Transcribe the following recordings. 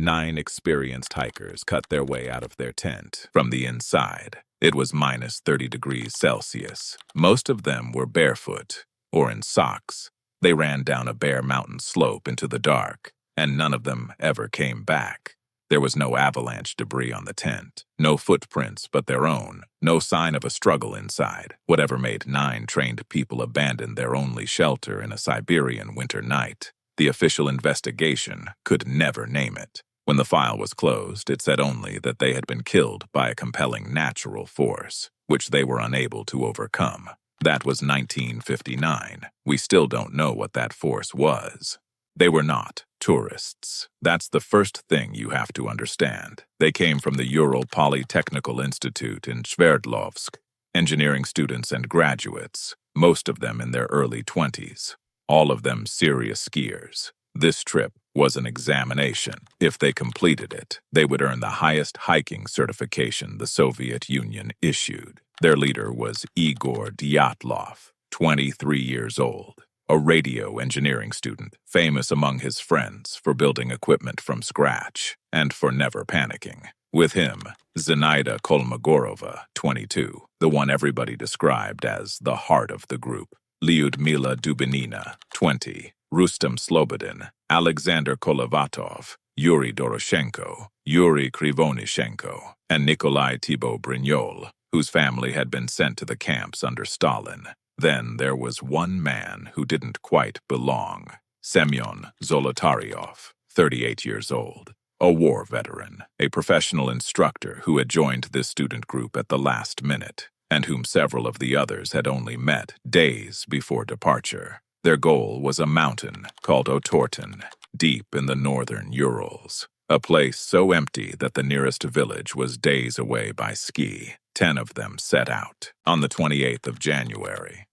9 experienced hikers cut their way out of their tent. From the inside, it was minus 30 degrees Celsius. Most of them were barefoot or in socks. They ran down a bare mountain slope into the dark, and none of them ever came back. There was no avalanche debris on the tent, no footprints but their own, no sign of a struggle inside. Whatever made 9 trained people abandon their only shelter in a Siberian winter night. The official investigation could never name it. When the file was closed, it said only that they had been killed by a compelling natural force, which they were unable to overcome. That was 1959. We still don't know what that force was. They were not tourists. That's the first thing you have to understand. They came from the Ural Polytechnical Institute in Sverdlovsk, engineering students and graduates, most of them in their early 20s, all of them serious skiers. This trip was an examination. If they completed it, they would earn the highest hiking certification the Soviet Union issued. Their leader was Igor Dyatlov, 23 years old, a radio engineering student, famous among his friends for building equipment from scratch and for never panicking. With him, Zenaida Kolmogorova, 22, the one everybody described as the heart of the group, Lyudmila Dubinina, 20, Rustem Slobodin, Alexander Kolovatov, Yuri Doroshenko, Yuri Krivonishenko, and Nikolai Thibault Brignol, whose family had been sent to the camps under Stalin. Then there was one man who didn't quite belong, Semyon Zolotaryov, 38 years old, a war veteran, a professional instructor who had joined this student group at the last minute, and whom several of the others had only met days before departure. Their goal was a mountain called Otorten, deep in the northern Urals, a place so empty that the nearest village was days away by ski. 10 of them set out. On the 28th of January,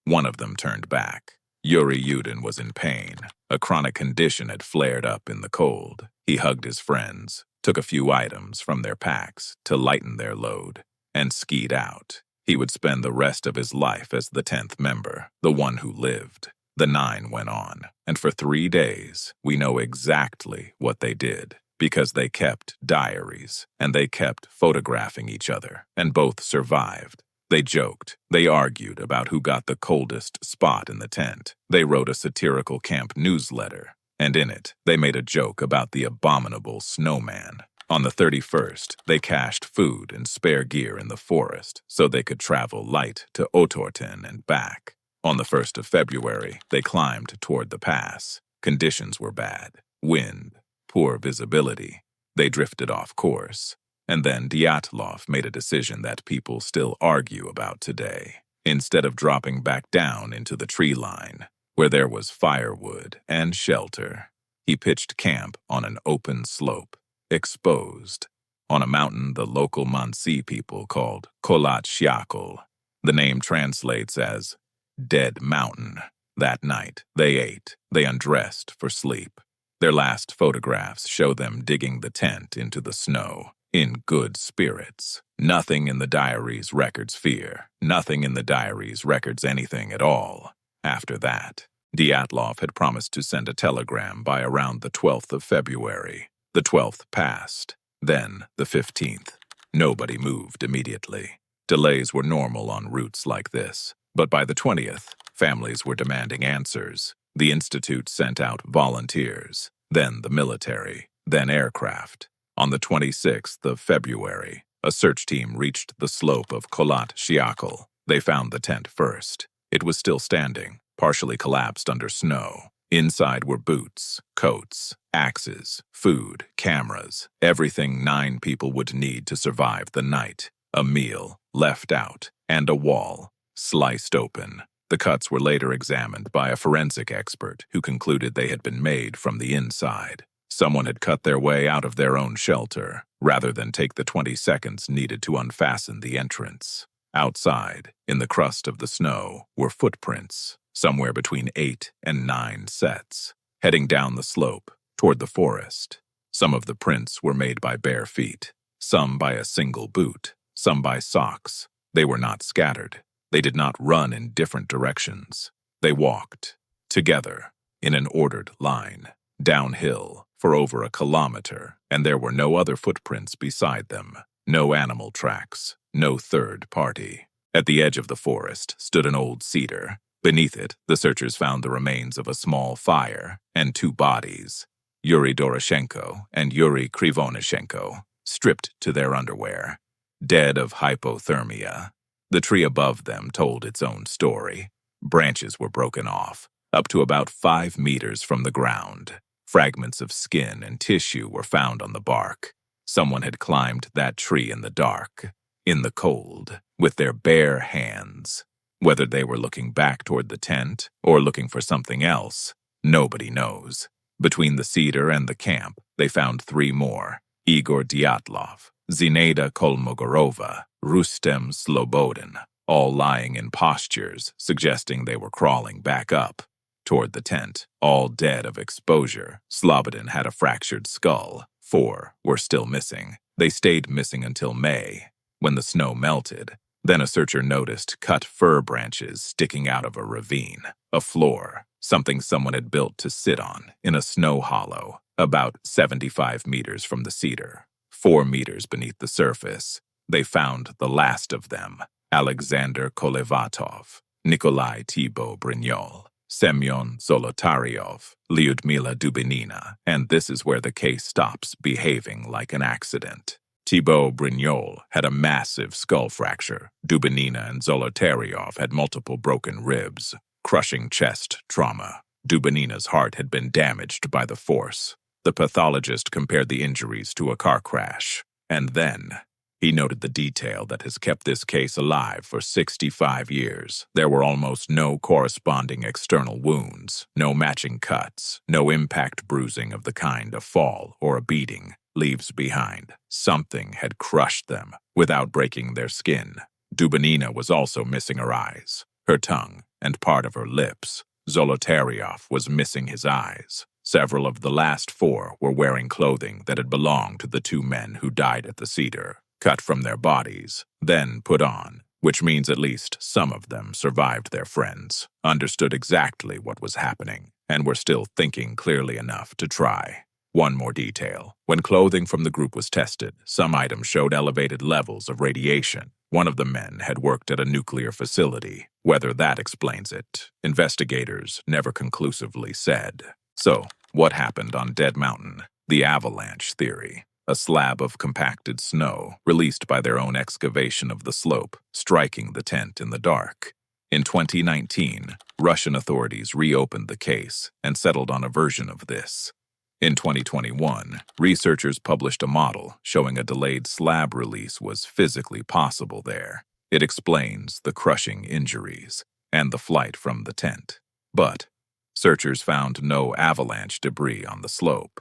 one of them turned back. Yuri Yudin was in pain. A chronic condition had flared up in the cold. He hugged his friends, took a few items from their packs to lighten their load, and skied out. He would spend the rest of his life as the 10th member, the one who lived. The 9 went on, and for 3 days, we know exactly what they did, because they kept diaries, and they kept photographing each other, and both survived. They joked, they argued about who got the coldest spot in the tent. They wrote a satirical camp newsletter, and in it, they made a joke about the abominable snowman. On the 31st, they cached food and spare gear in the forest so they could travel light to Otorten and back. On the 1st of February, they climbed toward the pass. Conditions were bad. Wind, poor visibility. They drifted off course. And then Dyatlov made a decision that people still argue about today. Instead of dropping back down into the tree line, where there was firewood and shelter, he pitched camp on an open slope, exposed, on a mountain the local Mansi people called Kholat Shyakol. The name translates as Dead Mountain. That night, they ate, they undressed for sleep. Their last photographs show them digging the tent into the snow, in good spirits. Nothing in the diaries records fear. Nothing in the diaries records anything at all. After that, Dyatlov had promised to send a telegram by around the 12th of February. The 12th passed. Then the 15th. Nobody moved immediately. Delays were normal on routes like this. But by the 20th, families were demanding answers. The Institute sent out volunteers, then the military, then aircraft. On the 26th of February, a search team reached the slope of Kholat Shyakol. They found the tent first. It was still standing, partially collapsed under snow. Inside were boots, coats, axes, food, cameras, everything 9 people would need to survive the night. A meal, left out, and a wall, sliced open. The cuts were later examined by a forensic expert who concluded they had been made from the inside. Someone had cut their way out of their own shelter, rather than take the 20 seconds needed to unfasten the entrance. Outside, in the crust of the snow, were footprints, somewhere between 8 and 9 sets, heading down the slope, toward the forest. Some of the prints were made by bare feet, some by a single boot, some by socks. They were not scattered. They did not run in different directions. They walked, together, in an ordered line, downhill, for over a kilometer, and there were no other footprints beside them. No animal tracks, no third party. At the edge of the forest stood an old cedar. Beneath it, the searchers found the remains of a small fire and two bodies, Yuri Doroshenko and Yuri Krivonishenko, stripped to their underwear, dead of hypothermia. The tree above them told its own story. Branches were broken off, up to about 5 meters from the ground. Fragments of skin and tissue were found on the bark. Someone had climbed that tree in the dark, in the cold, with their bare hands. Whether they were looking back toward the tent or looking for something else, nobody knows. Between the cedar and the camp, they found 3 more: Igor Dyatlov, Zinaida Kolmogorova, Rustem Slobodin, all lying in postures suggesting they were crawling back up toward the tent, all dead of exposure. Slobodin had a fractured skull. 4 were still missing. They stayed missing until May, when the snow melted. Then a searcher noticed cut fir branches sticking out of a ravine, a floor, something someone had built to sit on, in a snow hollow, about 75 meters from the cedar. 4 meters beneath the surface, they found the last of them: Alexander Kolevatov, Nikolai Thibaut Brignol, Semyon Zolotaryov, Lyudmila Dubinina, and this is where the case stops behaving like an accident. Thibaut Brignol had a massive skull fracture. Dubinina and Zolotaryov had multiple broken ribs, crushing chest trauma. Dubinina's heart had been damaged by the force. The pathologist compared the injuries to a car crash, and then he noted the detail that has kept this case alive for 65 years. There were almost no corresponding external wounds, no matching cuts, no impact bruising of the kind a fall or a beating leaves behind. Something had crushed them without breaking their skin. Dubinina was also missing her eyes, her tongue, and part of her lips. Zolotaryov was missing his eyes. Several of the last 4 were wearing clothing that had belonged to the 2 men who died at the cedar, cut from their bodies, then put on, which means at least some of them survived their friends, understood exactly what was happening, and were still thinking clearly enough to try. One more detail. When clothing from the group was tested, some items showed elevated levels of radiation. One of the men had worked at a nuclear facility. Whether that explains it, investigators never conclusively said. So, what happened on Dead Mountain? The avalanche theory. A slab of compacted snow, released by their own excavation of the slope, striking the tent in the dark. In 2019, Russian authorities reopened the case and settled on a version of this. In 2021, researchers published a model showing a delayed slab release was physically possible there. It explains the crushing injuries and the flight from the tent. But searchers found no avalanche debris on the slope.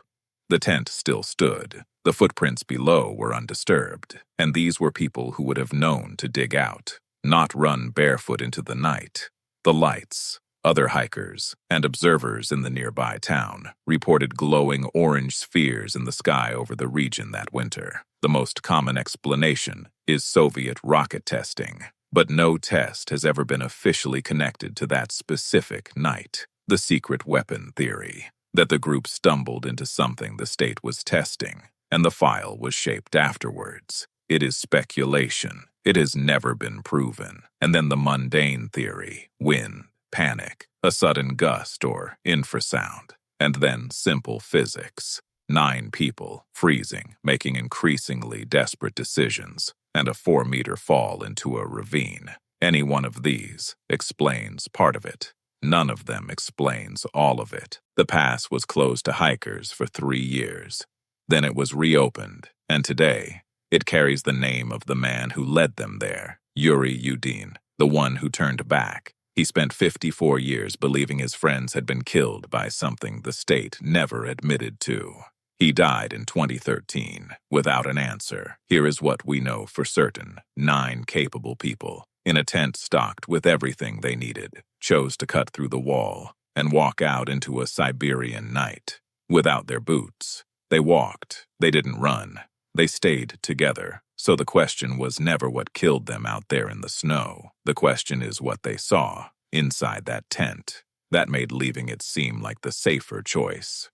The tent still stood. The footprints below were undisturbed, and these were people who would have known to dig out, not run barefoot into the night. The lights, other hikers, and observers in the nearby town reported glowing orange spheres in the sky over the region that winter. The most common explanation is Soviet rocket testing, but no test has ever been officially connected to that specific night. The secret weapon theory, that the group stumbled into something the state was testing, and the file was shaped afterwards. It is speculation. It has never been proven. And then the mundane theory, wind, panic, a sudden gust or infrasound, and then simple physics. 9 people, freezing, making increasingly desperate decisions, and a 4-meter fall into a ravine. Any one of these explains part of it. None of them explains all of it. The pass was closed to hikers for 3 years. Then it was reopened, and today, it carries the name of the man who led them there, Yuri Yudin, the one who turned back. He spent 54 years believing his friends had been killed by something the state never admitted to. He died in 2013, without an answer. Here is what we know for certain. 9 capable people, in a tent stocked with everything they needed, chose to cut through the wall and walk out into a Siberian night. Without their boots, they walked. They didn't run. They stayed together. So the question was never what killed them out there in the snow. The question is what they saw inside that tent. That made leaving it seem like the safer choice.